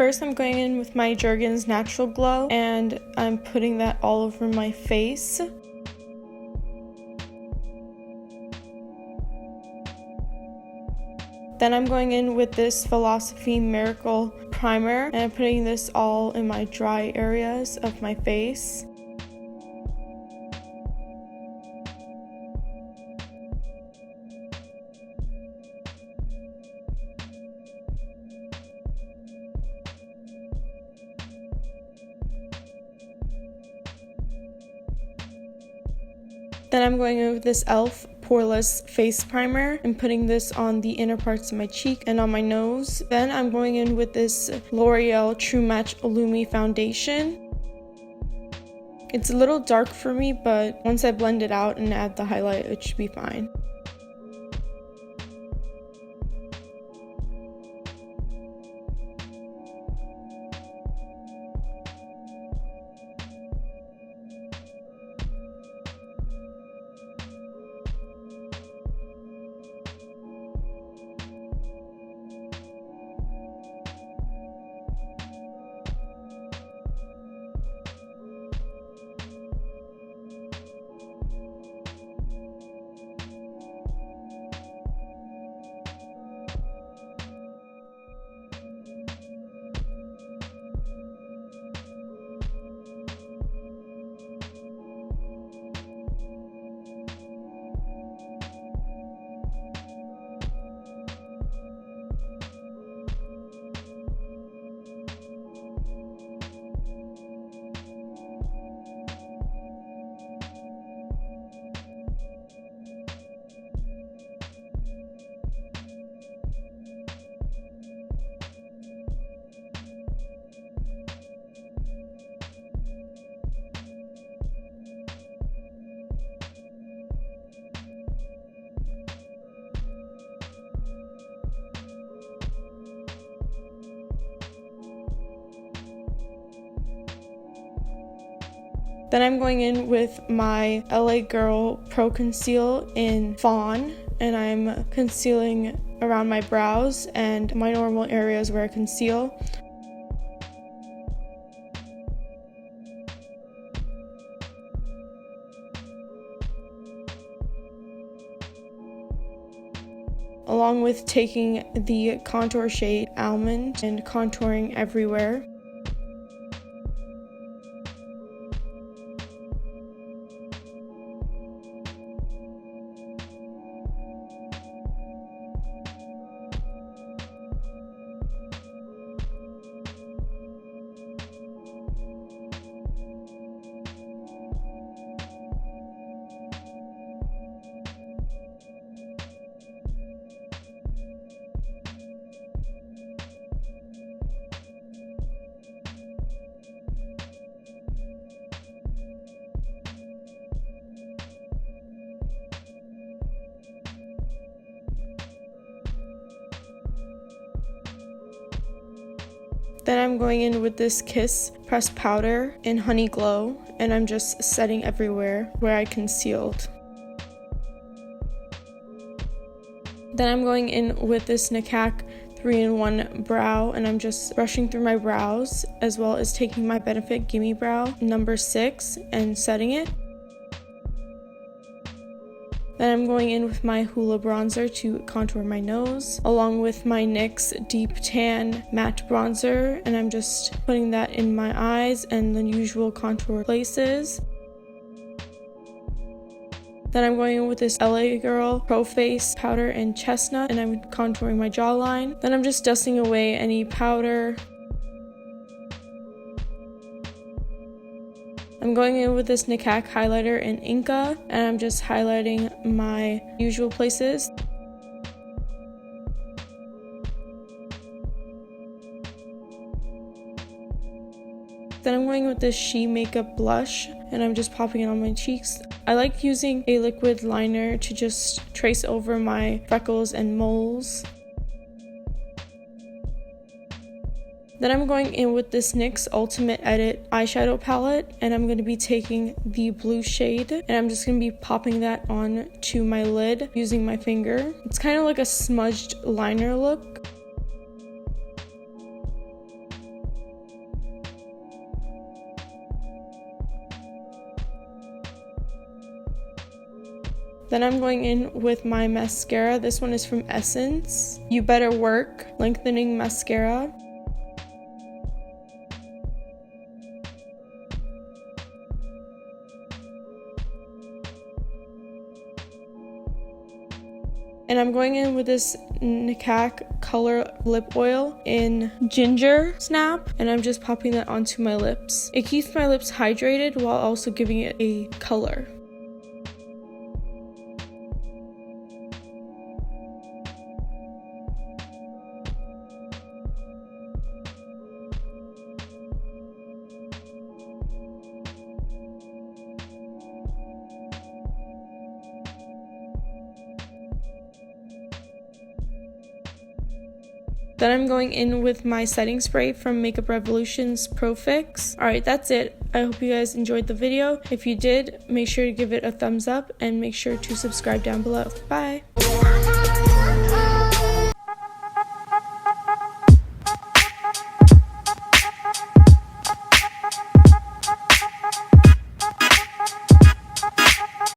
First, I'm going in with my Jergens Natural Glow, and I'm putting that all over my face. Then I'm going in with this Philosophy Miracle Primer, and I'm putting this all in my dry areas of my face. Then I'm going in with this e.l.f. Poreless Face Primer and putting this on the inner parts of my cheek and on my nose. Then I'm going in with this L'Oreal True Match Illumi Foundation. It's a little dark for me, but once I blend it out and add the highlight, it should be fine. Then I'm going in with my LA Girl Pro Conceal in Fawn, and I'm concealing around my brows and my normal areas where I conceal. Along with taking the contour shade Almond and contouring everywhere. Then I'm going in with this Kiss pressed powder in Honey Glow, and I'm just setting everywhere where I concealed. Then I'm going in with this Nakak 3-in-1 brow, and I'm just brushing through my brows, as well as taking my Benefit Gimme Brow number 6 and setting it. Then I'm going in with my Hoola bronzer to contour my nose, along with my NYX Deep Tan Matte Bronzer, and I'm just putting that in my eyes and the usual contour places. Then I'm going in with this LA Girl Pro Face Powder in Chestnut, and I'm contouring my jawline. Then I'm just dusting away any powder. I'm going in with this Nakak highlighter in Inca, and I'm just highlighting my usual places. Then I'm going with this She Makeup blush, and I'm just popping it on my cheeks. I like using a liquid liner to just trace over my freckles and moles. Then I'm going in with this NYX Ultimate Edit eyeshadow palette, and I'm going to be taking the blue shade, and I'm just going to be popping that on to my lid using my finger. It's kind of like a smudged liner look. Then I'm going in with my mascara. This one is from Essence. You Better Work Lengthening Mascara. And I'm going in with this Kaskett Color Lip Oil in Ginger Snap, and I'm just popping that onto my lips. It keeps my lips hydrated while also giving it a color. Then I'm going in with my setting spray from Makeup Revolution's Pro Fix. Alright, that's it. I hope you guys enjoyed the video. If you did, make sure to give it a thumbs up and make sure to subscribe down below. Bye!